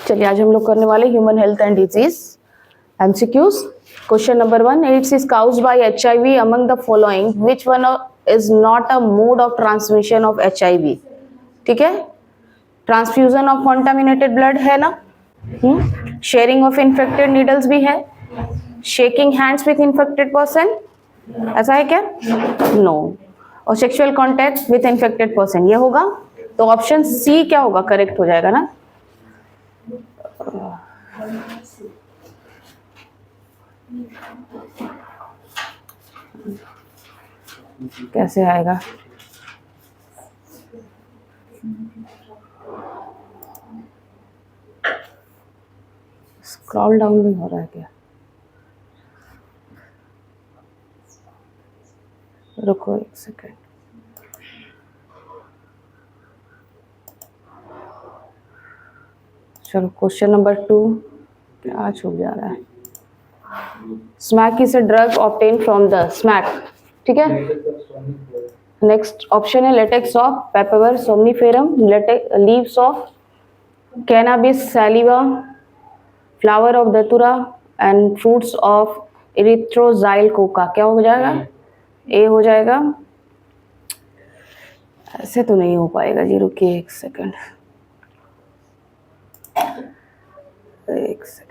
चलिए आज हम लोग करने वाले human health and disease MCQs. Question number 1, AIDS is caused by HIV among the following which one is not a mode of transmission of HIV. ठीक है, transfusion of contaminated blood है ना, शेयरिंग ऑफ इन्फेक्टेड नीडल्स भी है, shaking hands with infected person, ऐसा है क्या? No. और sexual contact with infected person, ये होगा। तो ऑप्शन सी क्या होगा, करेक्ट हो जाएगा ना। कैसे आएगा? स्क्रॉल डाउन नहीं हो रहा है क्या? रुको एक सेकेंड। चलो क्वेश्चन नंबर 2 क्या छूट जा रहा है। Smack is a drug obtain from the smack, ठीक है। नेक्स्ट ऑप्शन है latex of papaver somniferum, leaves of cannabis sativa, flower of datura and fruits of erythroxylum coca. क्या हो जाएगा? ए हो जाएगा। ऐसे तो नहीं हो पाएगा जी, रुकिए एक सेकंड, एक सेकंड।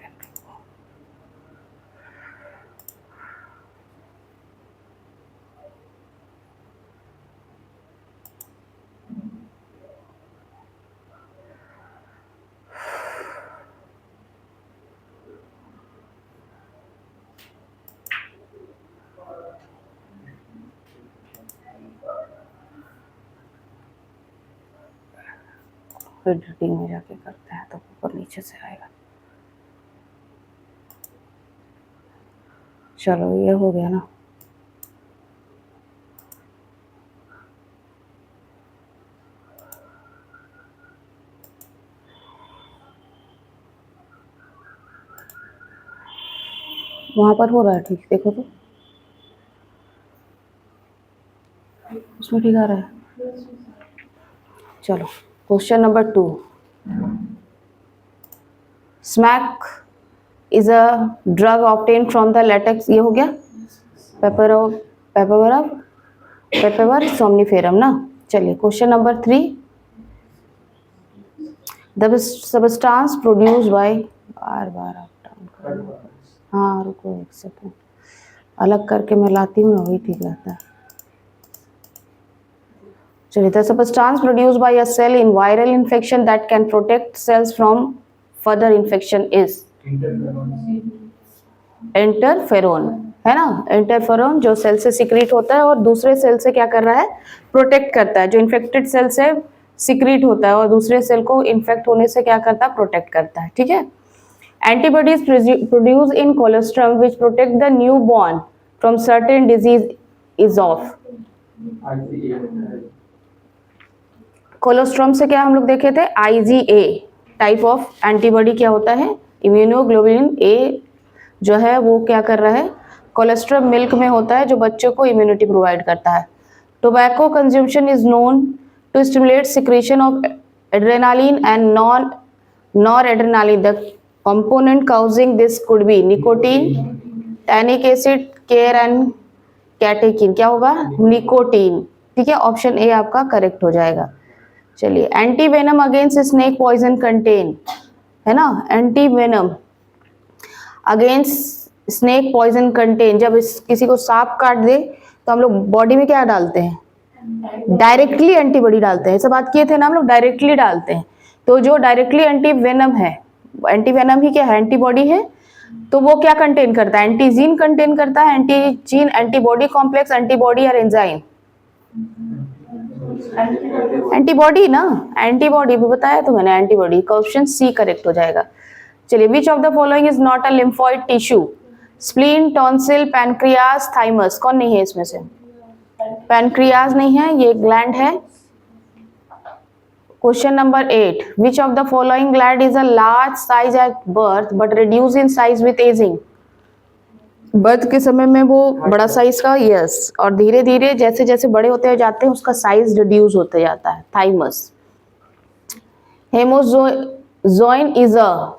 फिर एडिटिंग में जाके करते हैं तो ऊपर नीचे से आएगा। चलो ये हो गया ना। वहां पर हो रहा है ठीक, देखो तो उसमें ठीक आ रहा है। चलो question number 2, smack is a drug obtain from the latex, ये हो गया। पेपरवर सोमनीफेरम ना। चलिए question number 3, the substance produce by, बार बार हाँ रुको एक सेकंड, अलग करके मैं लाती हूँ ना, वही ठीक रहता है। चलिए, the substance produced by a cell in viral infection that can protect cells from further infection is interferon, है ना। इंटरफेरोन जो सेल से सिक्रीट होता है और दूसरे सेल से क्या कर रहा है, प्रोटेक्ट करता है। जो इन्फेक्टेड सेल से सिक्रीट होता है और दूसरे सेल को इन्फेक्ट होने से क्या करता है, प्रोटेक्ट करता है, ठीक है। Antibodies produce in colostrum which protect the new born from certain disease is of. Colostrum से क्या हम लोग देखे थे, IgA टाइप ऑफ एंटीबॉडी क्या होता है, इम्यूनोग्लोबुलिन A जो है वो क्या कर रहा है, कोलेस्ट्रॉल मिल्क में होता है जो बच्चों को इम्यूनिटी प्रोवाइड करता है। Tobacco consumption is known to stimulate secretion of adrenaline and nor adrenaline. The component causing this could be nicotine, tannic acid, curare and catechin. क्या होगा, निकोटीन, ठीक है। ऑप्शन ए आपका करेक्ट हो जाएगा। चलिए, anti venom against snake poison contain, है ना। Anti venom against snake poison contain, जब किसी को सांप काट दे तो हम लोग बॉडी में क्या डालते हैं, डायरेक्टली एंटीबॉडी डालते हैं। ऐसा बात किए थे ना हम लोग, डायरेक्टली डालते हैं। तो जो डायरेक्टली एंटी वेनम है, एंटी वेनम ही क्या है, एंटीबॉडी है। तो वो क्या कंटेन करता है, एंटीजीन कंटेन करता है। एंटीजीन एंटीबॉडी कॉम्प्लेक्स, एंटीबॉडी और एंजाइम, एंटीबॉडी ना, एंटीबॉडी भी बताया तो मैंने, एंटीबॉडी का ऑप्शन सी करेक्ट हो जाएगा। चलिए, विच of the following is not a lymphoid tissue, spleen, tonsil, pancreas, thymus. कौन नहीं है इसमें से, पैनक्रियाज नहीं है, ये ग्लैंड है। Question number 8, which of the following gland is a large size at birth but reduce in size with ageing. Birth के समय में वो बड़ा साइज का, यस, और धीरे धीरे जैसे जैसे बड़े होते जाते हैं उसका साइज रिड्यूस होते जाता है, thymus. Zoin is a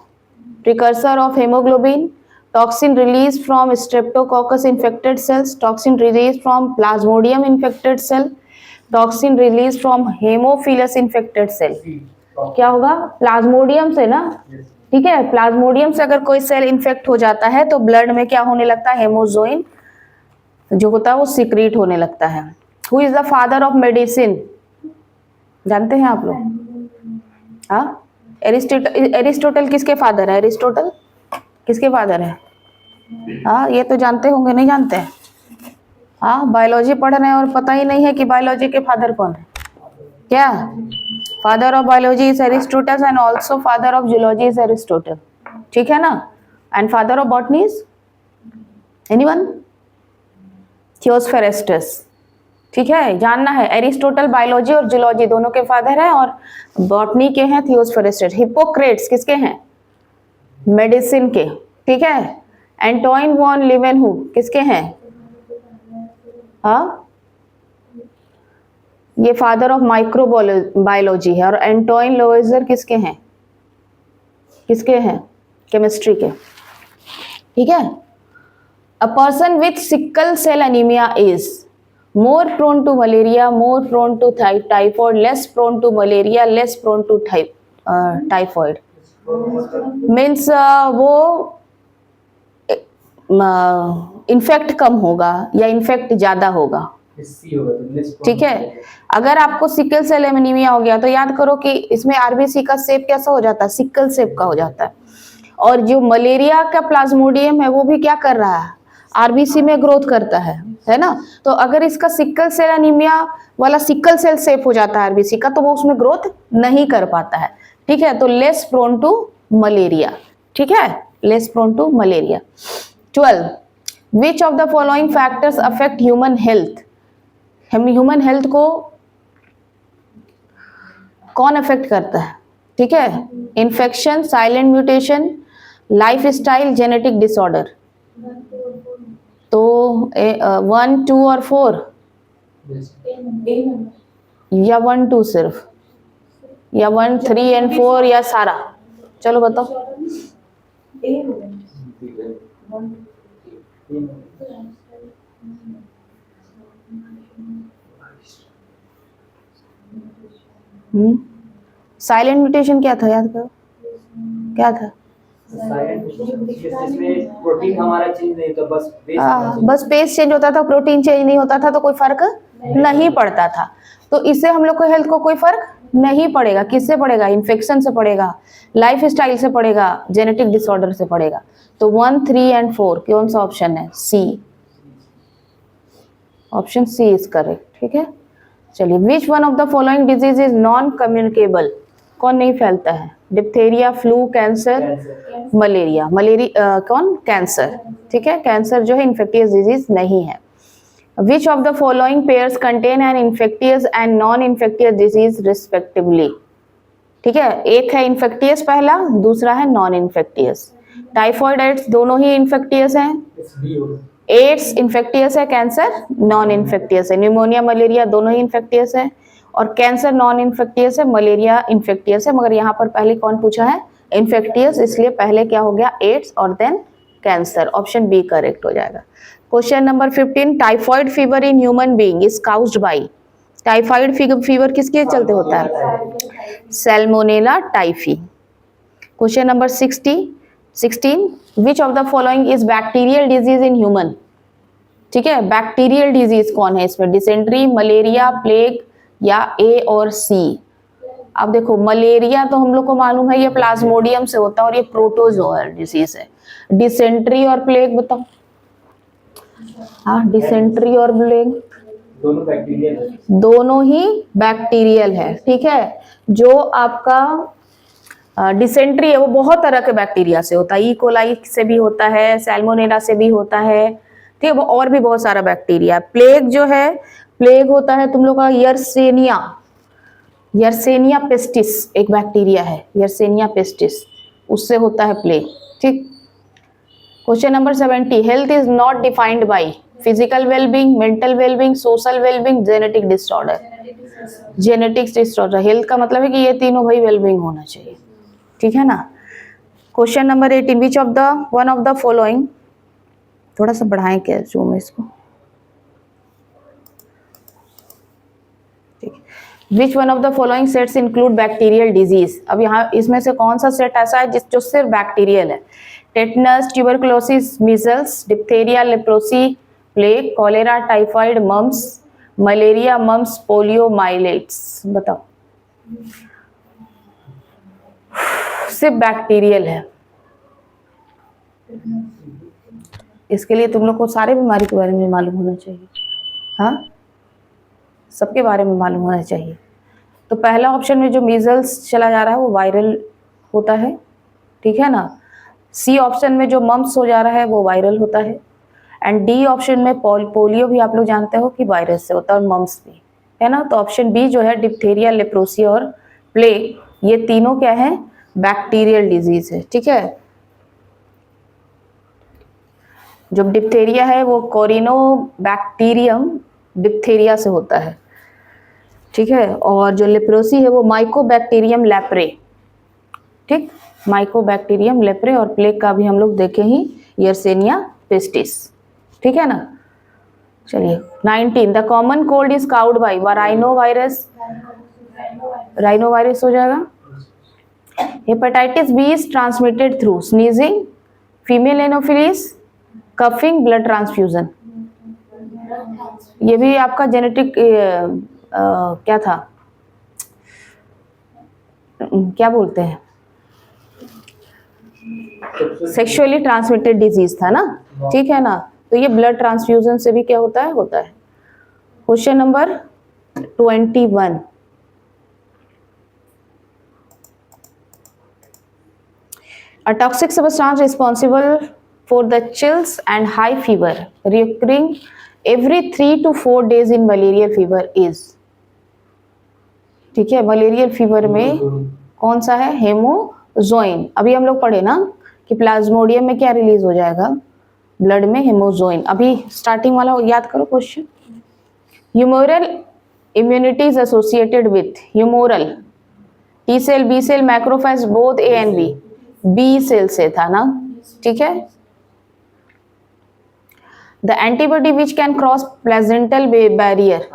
precursor of hemoglobin. Toxin released from streptococcus infected cells. Toxin released from plasmodium infected cell. Toxin released from hemophilus infected cell. क्या होगा? प्लाज्मोडियम से ना, ठीक है, प्लाज्मोडियम से अगर कोई सेल इन्फेक्ट हो जाता है तो ब्लड में क्या होने लगता है? हेमोजोइन जो होता है वो सीक्रेट होने लगता है. Who is the father of medicine? जानते हैं आप लोग? हाँ, एरिस्टोटल किसके फादर है? एरिस्टोटल किसके फादर है? हाँ, ये तो जानते होंगे, नहीं जानते हैं? हाँ, बायोलॉजी पढ़ रहे हैं और पता ही नहीं है कि बायोलॉजी के फादर कौन है. क्या? Father of biology is Aristotle and also father of zoology is Aristotle. ठीक है ना? And father of botany is anyone? Theophrastus. ठीक है, जानना है. एरिस्टोटल बायोलॉजी और जूलॉजी दोनों के फादर हैं और बॉटनी के हैं थियोसफेरेस्टस. हिप्पोक्रेट्स किसके हैं? मेडिसिन के. ठीक है. एंटोइन वॉन लीवेनहुक किसके हैं? हाँ, ये फादर ऑफ माइक्रोबायोलॉजी है. और एंटोइन लोवेजर किसके हैं? किसके हैं? केमिस्ट्री के. ठीक है. A person with sickle cell anaemia is more prone to malaria, more prone to typhoid, less prone to malaria, less prone to typhoid. Means वो इन्फेक्ट कम होगा या इन्फेक्ट ज़्यादा होगा. ठीक है. अगर आपको सिकल सेल एनीमिया हो गया तो याद करो कि इसमें आरबीसी का शेप कैसा हो जाता है? सिकल शेप का हो जाता है. और जो मलेरिया का प्लाज्मोडियम है वो भी क्या कर रहा है? आरबीसी में ग्रोथ करता है ना? तो अगर इसका सिकल सेल एनीमिया वाला सिकल सेल शेप हो जाता है आरबीसी का तो वो उसमें ग्रोथ नहीं कर पाता है. ठीक है. तो लेस प्रोन टू मलेरिया. ठीक है, less prone to malaria. 12. Which of the following factors affect human health? Human health को कौन अफेक्ट करता है? ठीक है. Infection, silent mutation, life style, genetic disorder. तो 1, 2 और 4 या 1, 2 सिर्फ, या 1, 3 एंड 4 या सारा? चलो बताओ. साइलेंट म्यूटेशन क्या था? याद करो, क्या था? जिसमें प्रोटीन हमारा चेंज नहीं होता, बस पेस चेंज होता था, प्रोटीन चेंज नहीं होता था तो कोई फर्क नहीं पड़ता था. तो इससे हम लोग को हेल्थ को कोई फर्क नहीं पड़ेगा. किससे पड़ेगा? इन्फेक्शन से पड़ेगा, लाइफ स्टाइल से पड़ेगा, जेनेटिक डिसऑर्डर से पड़ेगा. तो 1, 3 एंड 4 कौन सा ऑप्शन है? C. Option C is correct. ठीक है. चलिए. Which one of the following disease is non communicable? कौन नहीं फैलता है? Diphtheria, flu, cancer, malaria. Malaria कौन? कैंसर. ठीक है. कैंसर जो है इन्फेक्टियस डिजीज नहीं है. Which of the following pairs contain an infectious and non infectious disease respectively? ठीक है. एक है इन्फेक्टियस पहला, दूसरा है नॉन इन्फेक्टियस. टाइफॉइड, एड्स दोनों ही इन्फेक्टियस हैं. एड्स इन्फेक्टियस है, कैंसर नॉन इन्फेक्टियस है. न्यूमोनिया, मलेरिया दोनों ही इन्फेक्टियस है और कैंसर नॉन इन्फेक्टियस है, मलेरिया इन्फेक्टियस है. मगर यहाँ पर पहले कौन पूछा है? इन्फेक्टियस. इसलिए पहले क्या हो गया? एड्स और then cancer. Option B correct हो जाएगा. Question number 15. Typhoid fever in human being is caused by? Typhoid fever किसके चलते होता है? Salmonella typhi. Question number 16. Which of the following is bacterial disease in human? ठीक है. Bacterial disease कौन है इसमें? डिसेंट्री, मलेरिया, प्लेग या ए और सी? अब देखो, मलेरिया तो हम लोग को मालूम है ये प्लाज्मोडियम से होता है और ये प्रोटोजोअल डिजीज है. डिसेंट्री और प्लेग बताओ. हाँ, डिसेंट्री और प्लेग दोनों ही बैक्टीरियल है. ठीक है. जो आपका डिसेंट्री है वो बहुत तरह के बैक्टीरिया से होता है. ई कोलाई से भी होता है, सैल्मोनेला से भी होता है. ठीक है. वो और भी बहुत सारा बैक्टीरिया. प्लेग जो है, प्लेग होता है तुम लोग का यर्सेनिया पेस्टिस एक बैक्टीरिया है. यर्सेनिया पेस्टिस, उससे होता है प्लेग. ठीक. Question number 70. Health is not defined by? Physical wellbeing, mental wellbeing, social wellbeing, genetic disorder. Genetics disorder. Health का मतलब है कि ये तीनों भाई वेलबींग होना चाहिए. ठीक है ना। Question number 18, which of the one of the following, थोड़ा सा बढ़ाएं क्या जूम इसको, ठीक है। विच one of the following sets include bacterial disease. अब यहाँ इसमें से कौन सा सेट ऐसा है जो सिर्फ बैक्टीरियल है? Tetanus, tuberculosis, measles, diphtheria, leprosy, plague, cholera, typhoid, mumps, malaria, mumps, polio, माइलेट्स। बताओ, सिर्फ बैक्टीरियल है। इसके लिए तुम लोग को सारे बीमारी के बारे में मालूम होना चाहिए, हाँ, सबके बारे में मालूम होना चाहिए। तो पहला ऑप्शन में जो मीजल्स चला जा रहा है वो वायरल होता है, ठीक है ना। सी ऑप्शन में जो मम्स हो जा रहा है वो वायरल होता है, एंड डी ऑप्शन में पोलियो भी आप लोग जानते हो कि वायरस से होता है, और मम्स भी, है ना। तो ऑप्शन बी जो है डिप्थेरिया, लेप्रोसी और प्लेग, ये तीनों क्या है? बैक्टीरियल डिजीज है, ठीक है। जो डिप्थेरिया है वो कोरिनोबैक्टीरियम डिप्थेरिया से होता है, ठीक है। और जो लेप्रोसी है वो माइकोबैक्टीरियम लेप्रे, ठीक, माइकोबैक्टीरियम लेप्रे। और प्लेग का भी हम लोग देखे ही, यर्सेनिया पेस्टिस, ठीक है ना। चलिए 19, the common cold is caused by rhinovirus, rhinovirus हो जाएगा। Hepatitis B is transmitted through sneezing, female anopheles, coughing, blood transfusion. ये भी आपका जेनेटिक क्या था, क्या बोलते हैं, सेक्सुअली ट्रांसमिटेड डिजीज था ना, ठीक है ना। तो ये ब्लड ट्रांसफ्यूजन से भी क्या होता है? होता है। Question number 21, a toxic substance responsible for the chills and high fever recurring every 3 to 4 days in malarial fever is, ठीक है। मलेरियल फीवर में कौन सा है? हेमोजोइन। अभी हम लोग पढ़े ना कि प्लाज्मोडियम में क्या रिलीज हो जाएगा? ब्लड में हेमोजोइन। अभी स्टार्टिंग वाला याद करो question. Humoral immunity is associated with humoral T cell, B cell, macrophage, both A and B. B cell से था ना, ठीक है। The antibody which can cross placental barrier,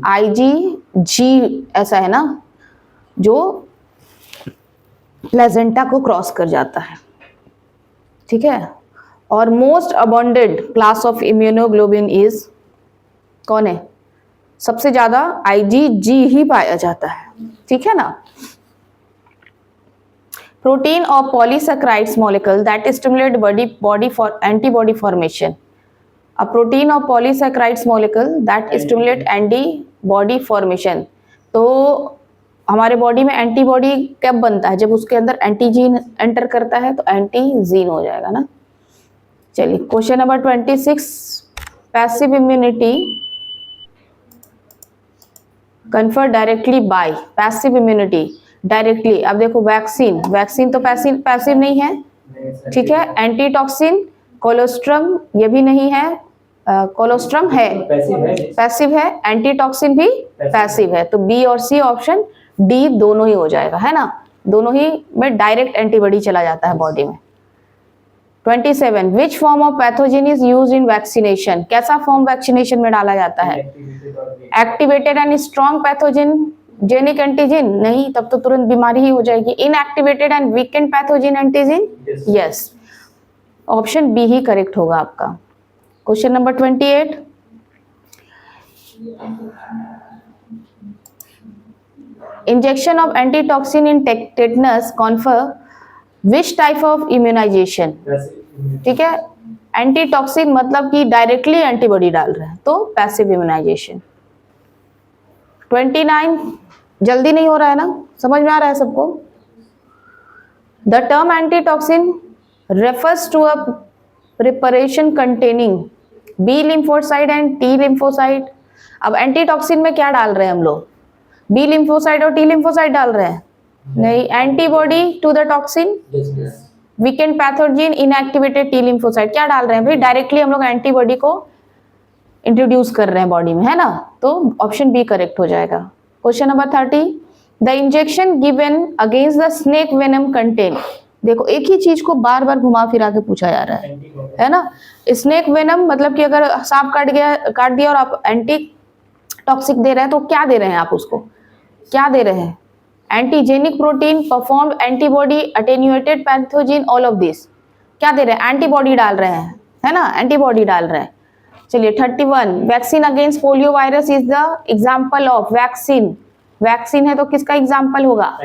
IgG ऐसा है ना, जो प्लेजेंटा को क्रॉस कर जाता है, ठीक है। और most abundant class of immunoglobulin is, कौन है? सबसे ज्यादा IgG ही पाया जाता है, ठीक है ना। प्रोटीन और polysaccharides molecule that stimulate body for antibody formation. A protein or polysaccharides molecule that stimulate antibody formation। तो हमारे बॉडी में एंटीबॉडी कब बनता है? जब उसके अंदर एंटीजीन एंटर करता है, तो एंटीजीन हो जाएगा ना। चलिए question number 26, passive immunity confer directly by, passive immunity directly. अब देखो वैक्सीन, वैक्सीन तो पैसिव नहीं है, ठीक है। एंटीटॉक्सिन, कोलोस्ट्रम, ये भी नहीं है, कोलोस्ट्रम है, पैसिव है। एंटीटॉक्सिन भी पैसिव है। तो बी और सी ऑप्शन डी दोनों ही हो जाएगा, है ना। दोनों ही में डायरेक्ट एंटीबॉडी चला जाता है बॉडी में। 27, which form of pathogen is used in vaccination. कैसा फॉर्म वैक्सीनेशन में डाला जाता है? Activated and strong pathogenic antigen, नहीं, तब तो तुरंत बीमारी ही हो जाएगी। Inactivated and weakened pathogen antigen, yes, option B ही करेक्ट होगा आपका। Question number 28, injection of antitoxin in tetanus confer which type of immunization, ठीक है। एंटीटॉक्सिन मतलब कि डायरेक्टली एंटीबॉडी डाल रहे हैं, तो पैसिव इम्यूनाइजेशन। 29, जल्दी नहीं हो रहा है ना, समझ में आ रहा है सबको? The term antitoxin refers to a preparation containing B lymphocyte and T lymphocyte. अब एंटीटॉक्सिन में क्या डाल रहे हैं हम लोग? बी लिम्फोसाइट और टी लिम्फोसाइट डाल रहे हैं? नहीं, antibody to the toxin, weakened pathogen, inactivated T lymphocyte. क्या डाल रहे हैं भाई? डायरेक्टली हम लोग एंटीबॉडी को इंट्रोड्यूस कर रहे हैं बॉडी में, है ना। तो ऑप्शन बी करेक्ट हो जाएगा। Question number 30, the injection given against the snake venom contain, देखो एक ही चीज को बार बार घुमा फिरा के पूछा जा रहा है ना। स्नेक वेनम मतलब कि अगर सांप काट दिया और आप एंटी टॉक्सिक दे रहे हैं तो क्या दे रहे हैं आप उसको, क्या दे रहे हैं, antigenic protein, performed antibody, attenuated pathogen, all of this क्या दे रहे हैं, एंटीबॉडी डाल रहे हैं, है ना, एंटीबॉडी डाल रहे हैं। चलिए 31, vaccine against polio virus is the example of, vaccine, vaccine है तो किसका एग्जाम्पल होगा,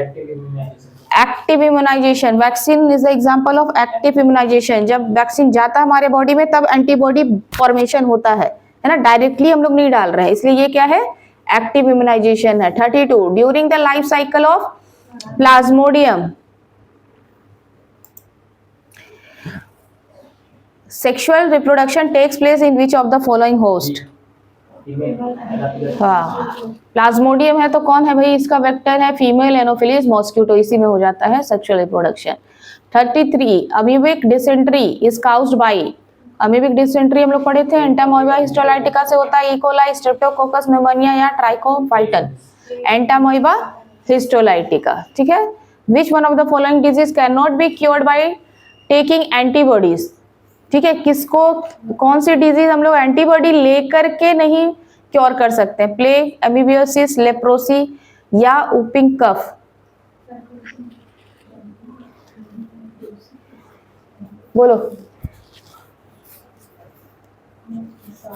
active immunization, vaccine is the example of active immunization. जब वैक्सीन जाता है हमारे बॉडी में तब एंटीबॉडी फॉर्मेशन होता है ना, डायरेक्टली हम लोग नहीं डाल रहे हैं, इसलिए ये क्या है, एक्टिव इम्यूनाइजेशन है। 32, during the life cycle of plasmodium sexual reproduction takes place in which of the following host, हाँ प्लाज्मोडियम है तो कौन है भाई, इसका वेक्टर है फीमेल एनोफिलिस मॉस्किटो, इसी में हो जाता है sexual reproduction. 33, amoebic dysentery is caused bye, amoebic dysentery हम लोग पढ़े थे एंटामोइबा हिस्टोलाइटिका से होता है, इकोलाई, स्ट्रेप्टोकोकस निमोनिया या ट्राइकोफाइटन, एंटामोइबा हिस्टोलाइटिका, ठीक है। विच one of the following disease can not be cured by taking antibodies, ठीक है, किसको, कौन सी डिजीज हम लोग एंटीबॉडी लेकर के नहीं क्योर कर सकते हैं, प्लेग, एमीबियोसिस, लेप्रोसी या ऊपिंग कफ, बोलो।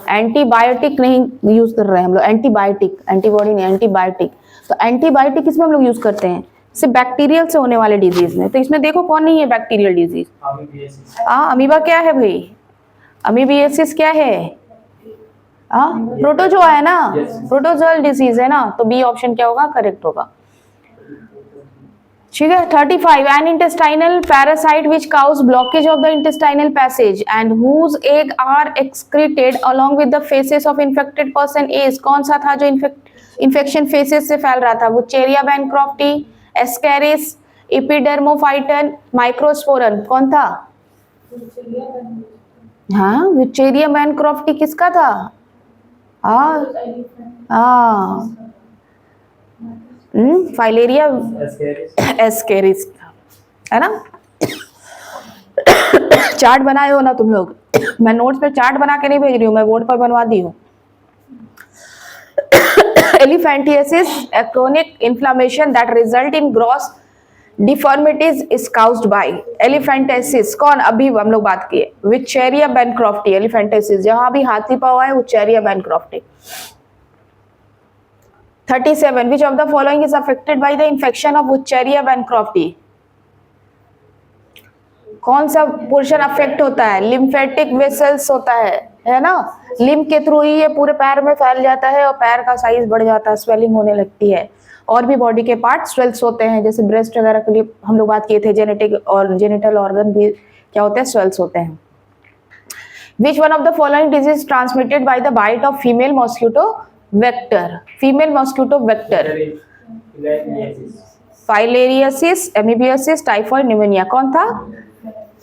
एंटीबायोटिक नहीं यूज कर रहे हैं हम लोग, एंटीबायोटिक, एंटीबॉडी नहीं, एंटीबायोटिक। तो एंटीबायोटिक किसमें हम लोग यूज करते हैं, सिर्फ बैक्टीरियल से होने वाले डिजीज में, तो इसमें देखो कौन नहीं है बैक्टीरियल डिजीज, अमीबा क्या है भाई, अमीबियोसिस क्या है, प्रोटोजोआ है ना, प्रोटोजोअल डिजीज है ना, तो बी ऑप्शन क्या होगा, करेक्ट होगा, ठीक है। 35, an intestinal parasite which cause blockage of the intestinal passage and whose egg are excreted along with the faeces of infected person is, कौन सा था जो इन्फेक्शन फेसेस से फैल रहा था, वुचेरिया बैनक्रॉफ्टी, एस्केरिस, एपिडर्मोफाइटन, माइक्रोस्पोरन, कौन था, हाँ वुचेरिया बैनक्रॉफ्टी किसका था, फाइलेरिया एस्केरिस, है ना। चार्ट बनाए हो ना तुम लोग, मैं नोट्स पे चार्ट बना के नहीं भेज रही हूँ, मैं बोर्ड पर बनवा दी हूँ। Elephantiasis, a chronic inflammation that result in gross deformities is caused by, elephantiasis कौन, अभी हम लोग बात किए, Wucheria bancrofti, elephantiasis जहां भी हाथी पावा है Wucheria bancrofti। 37, which of the following is affected by the infection of Wucheria bancrofti, कौन सा पोर्शन अफेक्ट होता है, लिम्फेटिक वेसल्स होता है ना, लिम्फ के थ्रू ही ये पूरे पैर में फैल जाता है और पैर का साइज बढ़ जाता है, स्वेलिंग होने लगती है, और भी बॉडी के पार्ट स्वेल्स होते हैं, जैसे ब्रेस्ट वगैरह के लिए हम लोग बात किए थे, जेनेटिक और जेनिटल ऑर्गन भी क्या होते हैं, स्वेल्स होते हैं। Which one of the following disease transmitted by the bite of female mosquito vector, female mosquito vector, filariasis, amoebiasis, typhoid, pneumonia, कौन था,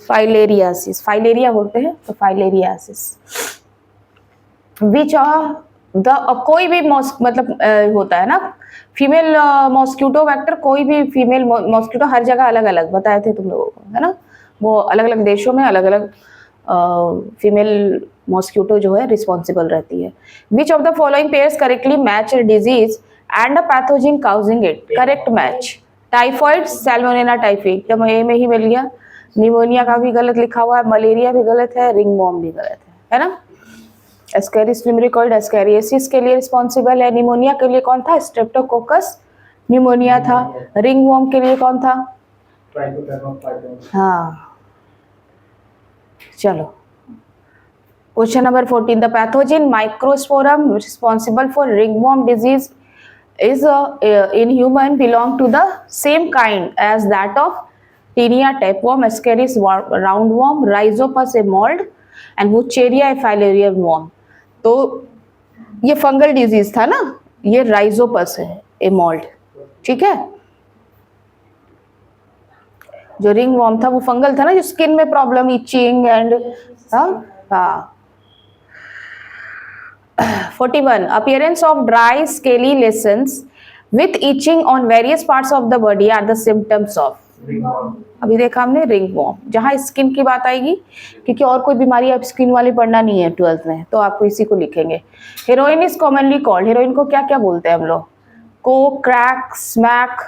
फाइलेरियासिस, फाइलेरिया बोलते हैं तो फाइलेरियासिस। विच द कोई भी मतलब होता है ना फीमेल मॉस्किटो वेक्टर, कोई भी फीमेल मॉस्किटो, हर जगह अलग अलग बताए थे तुम लोगों को, है ना, वो अलग अलग देशों में अलग अलग फीमेल मॉस्किटो जो है रिस्पॉन्सिबल रहती है। Which of the following pairs correctly match disease and a pathogen causing it, correct match, typhoid, Salmonella typhi, एकदम ए में ही मिल गया, निमोनिया का भी गलत लिखा हुआ है, मलेरिया भी गलत है, रिंगवॉर्म भी गलत है ना। एस्केरिस लिम्ब्रिकॉइड एस्केरियोसिस के लिए रिस्पॉन्सिबल है, निमोनिया के लिए कौन था, स्ट्रेप्टोकोकस निमोनिया था, रिंगवॉर्म के लिए कौन था, हाँ चलो। Question number 14, the pathogen microsporum responsible for ringworm disease is in human belong to the same kind as that of Taenia, tapeworm, Ascaris, roundworm, Rhizopus a mold and Wucheria a filarial worm। तो ये fungal disease था ना, ये Rhizopus है a mould, ठीक है। जो ring warm था वो फंगल था ना, जो स्किन में problem, itching and 41, appearance of dry scaly lesions with itching on various parts of the body are the symptoms of. अभी देखा हमने रिंगवॉर्म, जहाँ स्किन की बात आएगी, क्योंकि और कोई बीमारी आप स्किन वाली पढ़ना नहीं है 12th में, तो आपको इसी को लिखेंगे। Heroin is commonly called, heroin को क्या क्या बोलते हैं हम लोग? को, क्रैक, स्मैक,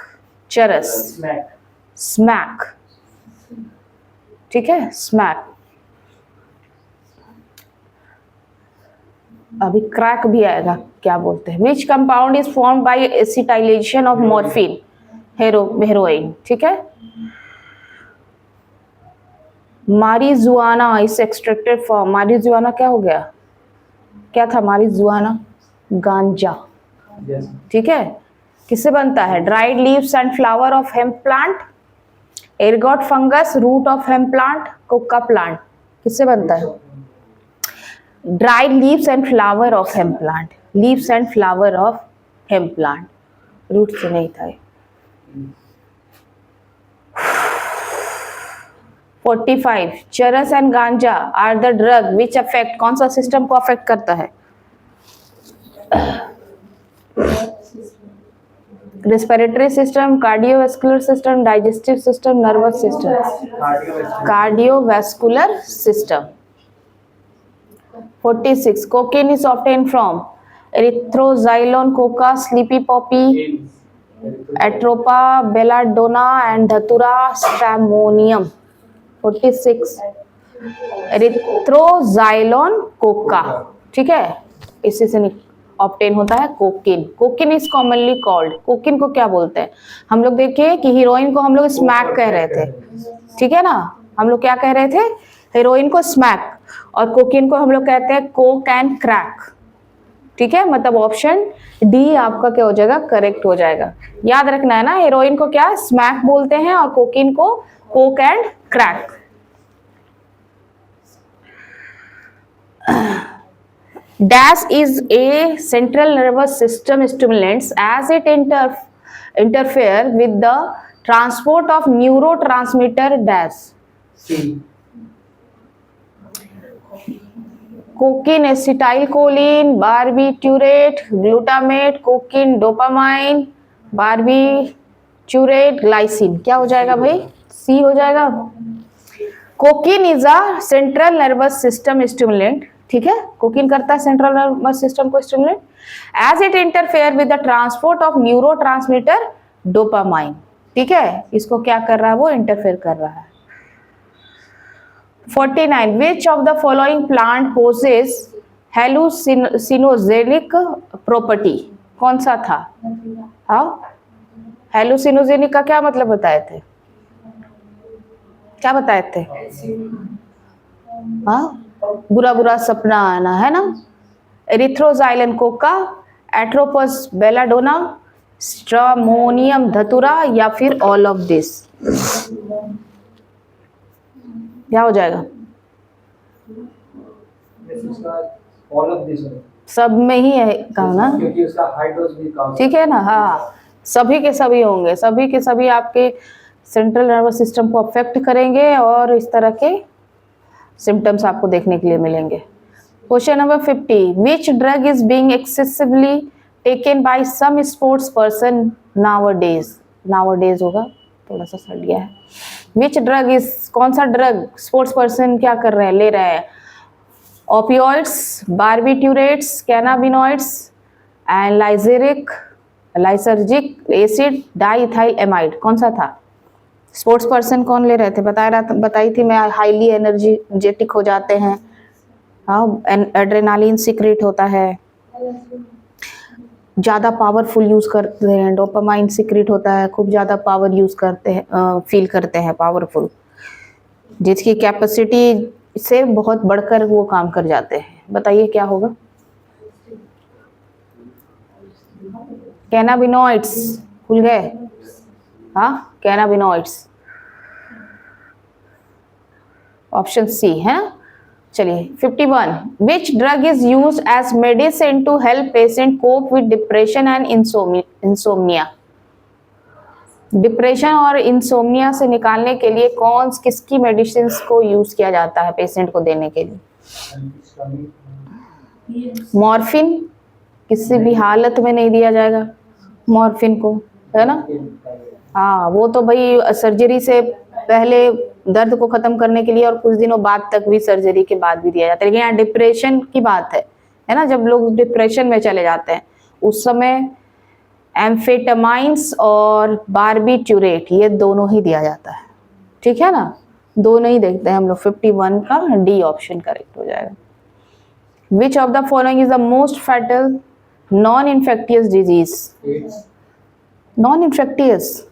चरस। स्मैक, ठीक है, स्मैक। अभी क्रैक भी आएगा, क्या बोलते हैं? Which compound is formed by acetylation of morphine, heroin, ठीक है। Marijuana is extracted from, marijuana क्या हो गया? क्या था मारिजुआना? गांजा, ठीक है। किससे बनता है? Dried leaves and flower of hemp plant, ergot fungus, root of hemp plant, coca plant. किससे बनता है? Dried leaves and flower of hemp plant, leaves and flower of hemp plant, root से नहीं था। 45 charas and ganja are the drug which affect, कौन सा system को affect करता है? Respiratory system, cardiovascular system, digestive system, nervous system, cardiovascular system. 46 cocaine is obtain from एरिथ्रोजाइलोन, coca, sleepy poppy, atropa, belladonna and datura stramonium. 46 एरिथ्रोजाइलोन, Coca, ठीक है, इसी से obtain होता है cocaine. Cocaine is commonly called, cocaine को क्या बोलते हैं? हम लोग देखिए कि हीरोइन को हम लोग स्मैक कह रहे थे, ठीक है ना। हम लोग क्या कह रहे थे? हीरोइन को स्मैक, और कोकिन को हम लोग कहते हैं कोक एंड क्रैक, ठीक है। मतलब ऑप्शन डी आपका क्या हो जाएगा? करेक्ट हो जाएगा। याद रखना है ना, हीरोइन को क्या स्मैक बोलते हैं और कोकिन को Coke and crack. Dash is a central nervous system stimulant as it interfere with the transport of neurotransmitter dash. Cocaine, acetylcholine, barbiturate, glutamate, cocaine, dopamine, barbiturate, glycine। क्या हो जाएगा भाई? सी हो जाएगा। Cocaine is a central nervous system stimulant, ठीक है। Cocaine करता है सेंट्रल नर्वस सिस्टम को stimulate as it interfere with the transport of neurotransmitter dopamine, ठीक है। इसको क्या कर रहा है? वो इंटरफेयर कर रहा है। 49 which of the following plant possess hallucinogenic property, कौन सा था? हाँ, हेलुसिनोजेनिक का क्या मतलब बताए थे? क्या बताए थे? हाँ, बुरा बुरा सपना आना, है ना। एरिथ्रोजाइलन, कोका, एट्रोपस, बेलाडोना, स्ट्रामोनियम, धतुरा, या फिर ऑल ऑफ दिस। क्या हो जाएगा? ऑल ऑफ दिस सब में ही है कहा ना, क्योंकि उसका हाई डोज भी कम, ठीक है ना। हाँ, सभी के सभी होंगे, सभी के सभी आपके सेंट्रल नर्वस सिस्टम को अफेक्ट करेंगे और इस तरह के सिम्टम्स आपको देखने के लिए मिलेंगे। Question number 50 which drug is being excessively taken by some sports person nowadays, nowadays होगा, थोड़ा सा सड़ गया है। विच ड्रग इज, कौन सा ड्रग स्पोर्ट्स पर्सन क्या कर रहे हैं? ले रहे हैं। Opioids, barbiturates, cannabinoids and lysergic acid, diethyl amide. कौन सा था? स्पोर्ट्स पर्सन कौन ले रहे थे? बताई थी मैं, हाईली एनर्जेटिक हो जाते हैं, हाँ, एड्रेनालिन सीक्रेट होता है, ज़्यादा पावरफुल यूज़ करते हैं, डोपामाइन सीक्रेट होता है, खूब ज़्यादा पावर यूज़ करते हैं, फील करते हैं पावरफुल, जिसकी कैपेसिटी से बहुत बढ़कर वो काम कर जाते हैं। बताइए क्या होगा? कैनाबिनॉइड्स, भूल गए? हाँ, कैनाबिनॉइड्स, ऑप्शन सी है। चलिए 51 which drug is used as medicine to help patient cope with depression and insomnia. Depression और इंसोम्निया से निकालने के लिए किसकी मेडिसिन को यूज किया जाता है पेशेंट को देने के लिए? मॉर्फिन किसी भी हालत में नहीं दिया जाएगा, मॉर्फिन को, है ना। हाँ, वो तो भाई सर्जरी से पहले दर्द को खत्म करने के लिए और कुछ दिनों बाद तक भी, सर्जरी के बाद भी दिया जाता है। लेकिन यहाँ डिप्रेशन की बात है ना, जब लोग डिप्रेशन में चले जाते हैं उस समय एम्फेटामाइंस और बार्बिट्यूरेट ये दोनों ही दिया जाता है, ठीक है ना। दोनों ही देखते हैं हम लोग। 51 का डी ऑप्शन करेक्ट हो जाएगा। विच of the following is the most fatal non infectious disease? Non infectious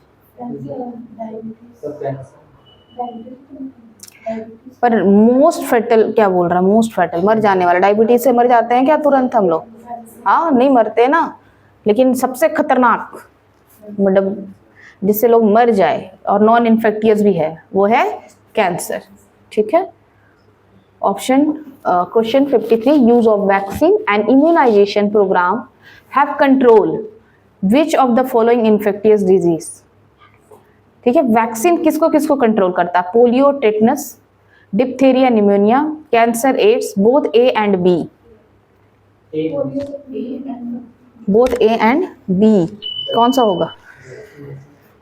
पर मोस्ट फैटल क्या बोल रहा है? मोस्ट फैटल मर जाने वाला। डायबिटीज से मर जाते हैं क्या तुरंत हम लोग? हाँ, नहीं मरते ना, लेकिन सबसे खतरनाक मतलब जिससे लोग मर जाए और नॉन इन्फेक्टियस भी है वो है कैंसर, ठीक है। Option question 53, use of vaccine and immunization program have control which of the following infectious disease? ठीक है, वैक्सीन किसको किसको कंट्रोल करता है? Polio, tetanus, diphtheria, pneumonia, cancer, AIDS, both A and B. Both A and B कौन सा होगा?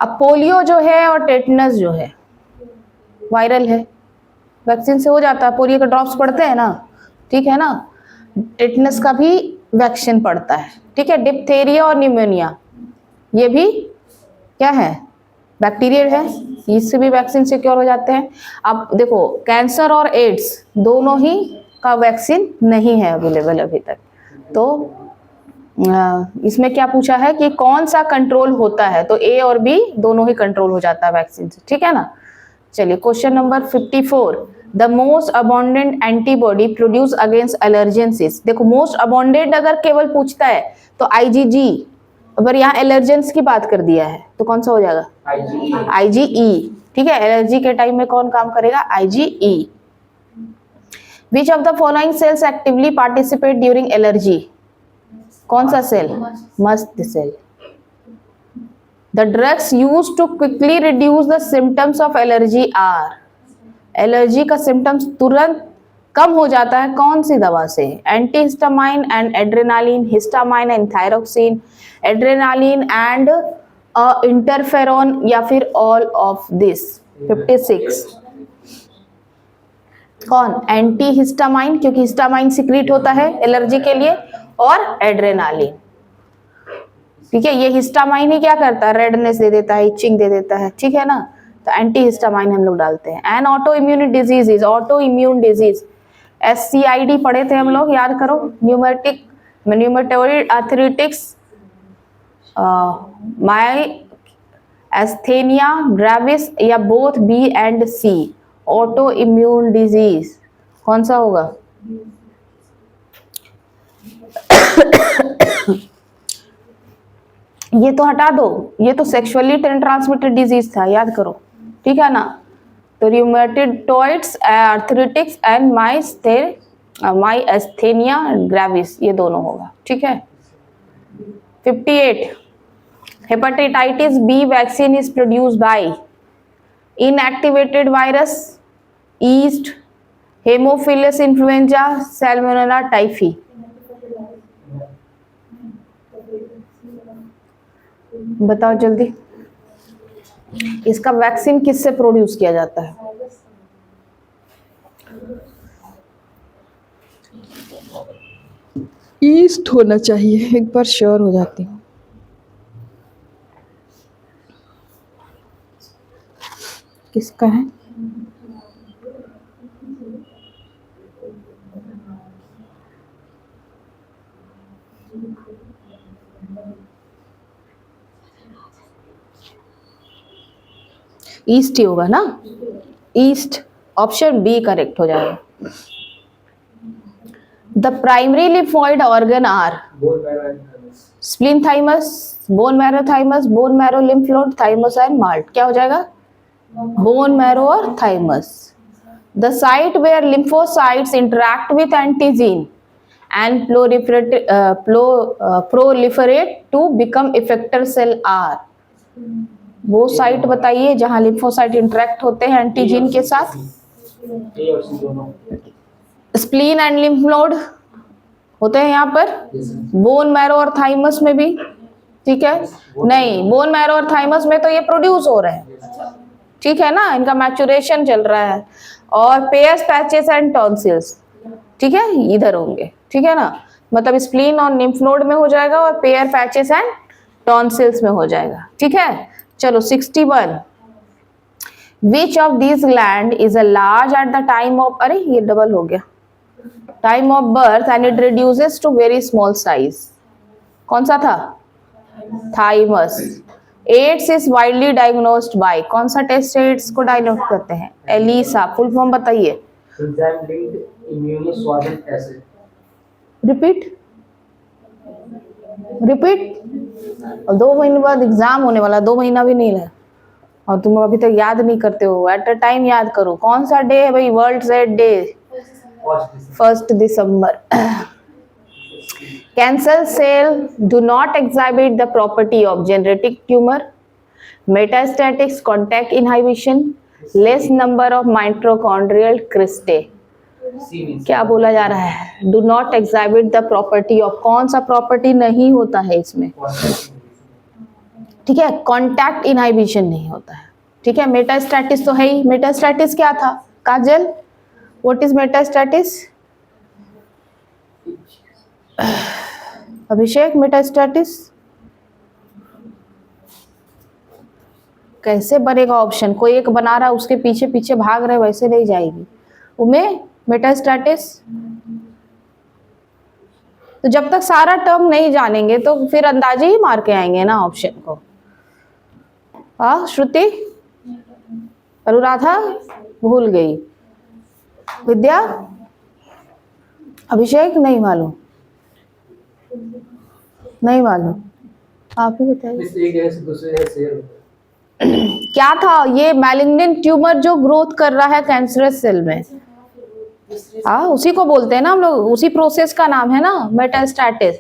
अब पोलियो जो है और टेटनस जो है वायरल है, वैक्सीन से हो जाता है। पोलियो के ड्रॉप्स पड़ते हैं ना, ठीक है ना। टेटनस का भी वैक्सीन पड़ता है, ठीक है। डिप्थेरिया और निमोनिया ये भी क्या है? बैक्टीरियल है, इससे भी वैक्सीन सिक्योर हो जाते हैं। अब देखो, कैंसर और एड्स दोनों ही का वैक्सीन नहीं है अवेलेबल अभी तक। तो इसमें क्या पूछा है कि कौन सा कंट्रोल होता है? तो ए और बी दोनों ही कंट्रोल हो जाता है वैक्सीन से, ठीक है ना। चलिए question number 54, the most abundant antibody produce against allergens. देखो, मोस्ट अबॉन्डेंट अगर केवल पूछता है तो IgG, अगर यहाँ एलर्जेंस की बात कर दिया है तो कौन सा हो जाएगा? IgE, ठीक है। एलर्जी के टाइम में कौन काम करेगा? IgE। Which of the following cells actively participate during allergy? कौन सा cell? Mast cell. The drugs use to quickly reduce the symptoms of allergy are. Allergy का सिम्टम्स तुरंत कम हो जाता है कौन सी दवा से? Antihistamine and adrenaline, histamine and thyroxine, adrenaline and interferon, या फिर ऑल ऑफ दिस। 56 कौन? एंटीहिस्टामाइन, क्योंकि हिस्टामाइन सिक्रीट होता है एलर्जी के लिए, और एड्रेनालिन, ठीक है। ये हिस्टामाइन ही क्या करता है? रेडनेस दे देता है, इचिंग दे देता है, ठीक है ना। तो एंटीहिस्टामाइन हम लोग डालते हैं। N auto immune disease is, auto immune disease SCID पढ़े थे हम लोग, याद करो। न्यूमेटोइड आर्थराइटिस, मायस्थेनिया ग्रेविस, या both B and C। Auto immune disease कौन सा होगा? ये तो हटा दो, ये तो सेक्सुअली ट्रांसमिटेड डिजीज था, याद करो, ठीक है ना। तो रूमेटोइड्स आर्थराइटिस एंड मायस्थेनिया ग्रेविस ये दोनों होगा, ठीक है। 58 hepatitis B vaccine is produced by inactivated virus, east, Haemophilus influenza, Salmonella typhi. बताओ जल्दी, इसका वैक्सीन किससे प्रोड्यूस किया जाता है? ईस्ट होना चाहिए, एक बार श्योर हो जाती हूँ। किसका है? ईस्ट ही होगा ना, ईस्ट। ऑप्शन बी करेक्ट हो जाएगा। The primary lymphoid organ are spleen, thymus, bone marrow, thymus, bone marrow, lymph node, thymus and MALT. क्या हो जाएगा? बोन मैरो और thymus. The site where lymphocytes interact with antigen and proliferate to become effector cell are। वो साइट बताइए जहां lymphocyte interact होते हैं एंटीजीन के साथ। स्प्लीन एंड लिम्फ नोड होते हैं यहाँ पर, बोन मैरो और थाइमस में भी, ठीक है, नहीं बोन मैरो और थाइमस में तो ये प्रोड्यूस हो रहे हैं, ठीक है ना, इनका मैचुरेशन चल रहा है। और पेयर्स पैचेस एंड टॉन्सिल्स, ठीक है, इधर होंगे, ठीक है ना, मतलब स्प्लीन और निम्फ नोड में हो जाएगा और पेयर पैचेस एंड टॉन्सिल्स में हो जाएगा, ठीक है। चलो 61, which of this gland is a large at the time of, अरे ये डबल हो गया, time of birth and it reduces to very small size, कौन सा था, thymus. AIDS is widely diagnosed by, कौन सा टेस्ट एड्स को डायग्नोस करते हैं, एलिसा, फुल फॉर्म बताइए, enzyme linked immunosorbent acid. Repeat repeat, और 2 महीने बाद एग्जाम होने वाला, 2 महीना भी नहीं है और तुम अभी तक याद नहीं करते हो, एट अ टाइम याद करो। कौन सा डे है भाई, वर्ल्ड सेड डे, 1 दिसंबर। Cancer cell do not exhibit the property of genetic tumor, metastatics, contact inhibition, less number of mitochondrial cristae. क्या बोला जा रहा है, do not exhibit the property of, कौन सा प्रॉपर्टी नहीं होता है इसमें, ठीक है, कॉन्टैक्ट इनहिबिशन नहीं होता है, ठीक है। मेटास्टैटिस तो है ही, मेटास्टैटिस क्या था काजल, व्हाट इज मेटास्टैटिस, अभिषेक, मेटास्टैटिस कैसे बनेगा ऑप्शन, कोई एक बना रहा है उसके पीछे पीछे भाग रहे, वैसे नहीं जाएगी उमें मेटास्टैटिस। तो जब तक सारा टर्म नहीं जानेंगे तो फिर अंदाजे ही मार के आएंगे ना ऑप्शन को। हाँ श्रुति, अनुराधा भूल गई, विद्या, अभिषेक नहीं मालूम, नहीं मालूम, आप ही बताइए। इस एक जगह से दूसरी जगह शेयर होता है। क्या था ये मैलिग्नेंट ट्यूमर जो ग्रोथ कर रहा है कैंसरस सेल में, हाँ उसी को बोलते हैं ना हम लोग, उसी प्रोसेस का नाम है ना मेटास्टैटिस।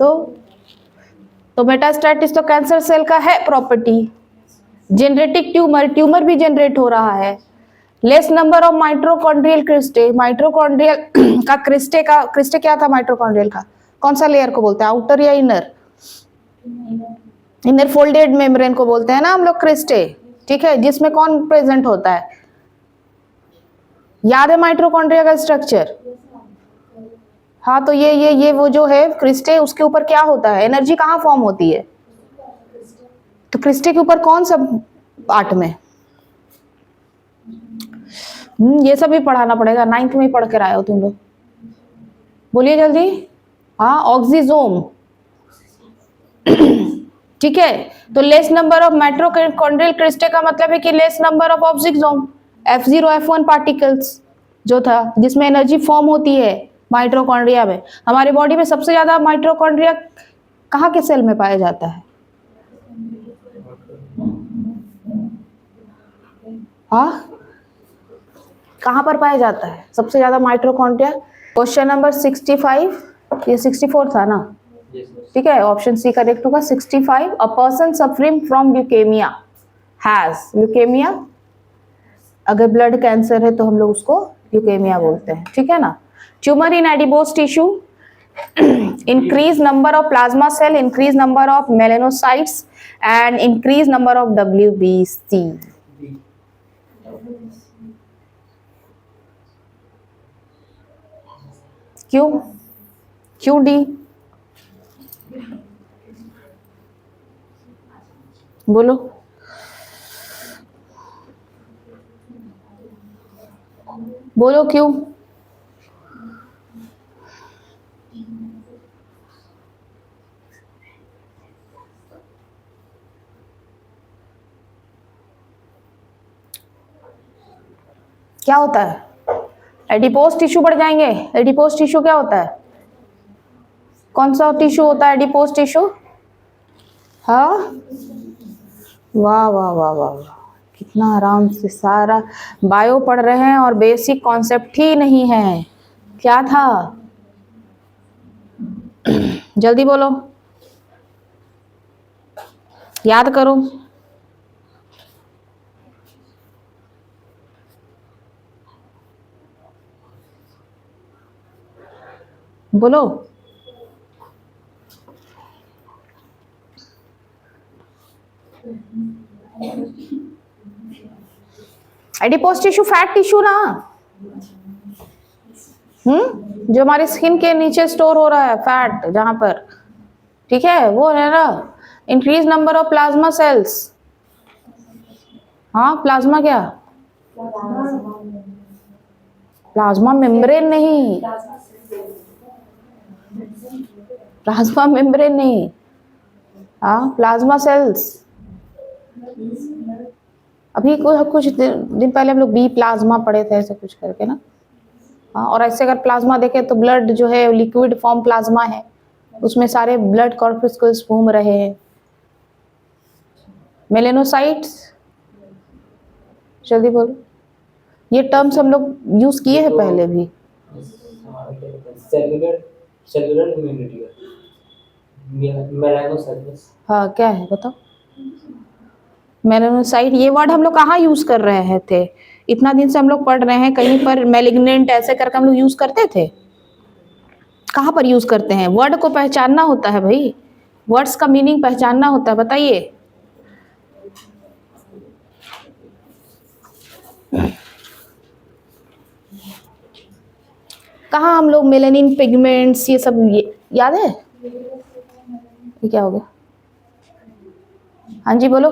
तो मेटास्टैटिस तो कैंसर सेल का है प्रॉपर्टी। जेनरेटिक ट्यूमर, ट्यूमर भी जनरेट हो रहा है। Less number of mitochondrial cristae, mitochondrial का क्रिस्टे क्या था माइटोकॉन्ड्रियल का, कौन सा लेयर को बोलते हैं, आउटर या इनर, इनर फोल्डेड मेम्ब्रेन को बोलते हैं ना हम लोग क्रिस्टे, ठीक है, जिसमें कौन प्रेजेंट होता है, याद है माइटोकॉन्ड्रिया का स्ट्रक्चर, हाँ तो ये वो जो है क्रिस्टे, उसके ऊपर क्या होता है, एनर्जी कहाँ फॉर्म होती है, तो क्रिस्टे के ऊपर कौन सा पार्ट में, ये सब भी पढ़ाना पड़ेगा, 9th में ही पढ़ कर आए हो तुम लोग, बोलिए जल्दी, हाँ ऑक्सीजोम, ठीक है। तो less number of mitochondrial cristae का मतलब है कि less number of oxysome, F0 F1 particles जो था, जिसमें एनर्जी फॉर्म होती है माइटोकॉन्ड्रिया में। हमारे बॉडी में सबसे ज्यादा माइटोकॉन्ड्रिया कहाँ के सेल में पाया जाता है, हाँ कहाँ पर पाया जाता है सबसे ज्यादा माइटोकॉन्ड्रिया। क्वेश्चन नंबर 65, ये 64 था ना, ठीक है, ऑप्शन सी करेक्ट होगा। 65, a person suffering from leukaemia has, leukaemia अगर ब्लड कैंसर है तो हम लोग उसको ल्यूकेमिया बोलते हैं, ठीक है ना। Tumour in adipose tissue, increase number of plasma cell, increase number of melanocytes and increase number of WBC। क्यों डी, बोलो, बोलो क्यों, क्या होता है, एडिपोज टिश्यू बढ़ जाएंगे। एडिपोज टिश्यू क्या होता है, कौन सा टिश्यू होता है एडिपोज टिश्यू, हाँ वाह वाह वाह वाह वाह, कितना आराम से सारा बायो पढ़ रहे हैं और बेसिक कॉन्सेप्ट ही नहीं है, क्या था, जल्दी बोलो, याद करो, बोलो, एडिपोज टिश्यू फैट टिश्यू ना, जो हमारी स्किन के नीचे स्टोर हो रहा है फैट जहां पर, ठीक है, वो है ना। Increase number of plasma cells, हाँ प्लाज्मा क्या, प्लाज्मा मेम्ब्रेन नहीं, प्लाज्मा मेम्ब्रेन नहीं, हाँ प्लाज्मा सेल्स। अभी कुछ दिन पहले हम लोग बी प्लाज्मा पढ़े थे ऐसे कुछ करके ना, हाँ। और ऐसे अगर प्लाज्मा देखें तो ब्लड जो है लिक्विड फॉर्म प्लाज्मा है, उसमें सारे ब्लड कॉर्पस्कुल्स घूम रहे हैं। मेलेनोसाइट्स, जल्दी बोलो, ये टर्म्स हम लोग यूज किए हैं पहले भी। Cellular immunity, melanocytes. हाँ क्या है बताओ, मेलेनोसाइट ये वर्ड हम लोग कहाँ यूज कर रहे थे, इतना दिन से हम लोग पढ़ रहे हैं, कहीं पर मैलिग्नेंट ऐसे करके हम लोग यूज करते थे, कहाँ पर यूज करते हैं? वर्ड को पहचानना होता है भाई, वर्ड्स का मीनिंग पहचानना होता है, बताइए। कहाँ हम लोग मेलेनिन पिगमेंट्स ये सब याद है? ये क्या हो गया? हाँ जी बोलो।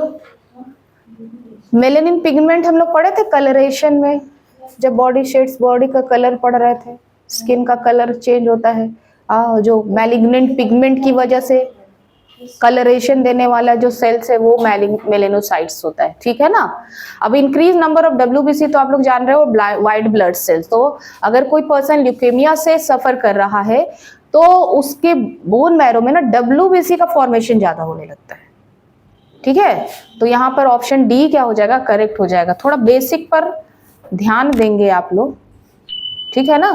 मेलेनिन पिगमेंट हम लोग पढ़े थे कलरेशन में, जब बॉडी शेड्स, बॉडी का कलर पढ़ रहे थे, स्किन का कलर चेंज होता है, जो मैलिग्नेंट पिगमेंट की वजह से कलरेशन देने वाला जो सेल्स है वो मेलेनोसाइट्स होता है, ठीक है ना। अब इंक्रीज नंबर ऑफ WBC तो आप लोग जान रहे हो, वाइट ब्लड सेल्स। तो अगर कोई पर्सन ल्यूकेमिया से सफर कर रहा है तो उसके बोन मैरो में ना WBC का फॉर्मेशन ज्यादा होने लगता है, ठीक है। तो यहाँ पर ऑप्शन डी क्या हो जाएगा, करेक्ट हो जाएगा। थोड़ा बेसिक पर ध्यान देंगे आप लोग, ठीक है ना।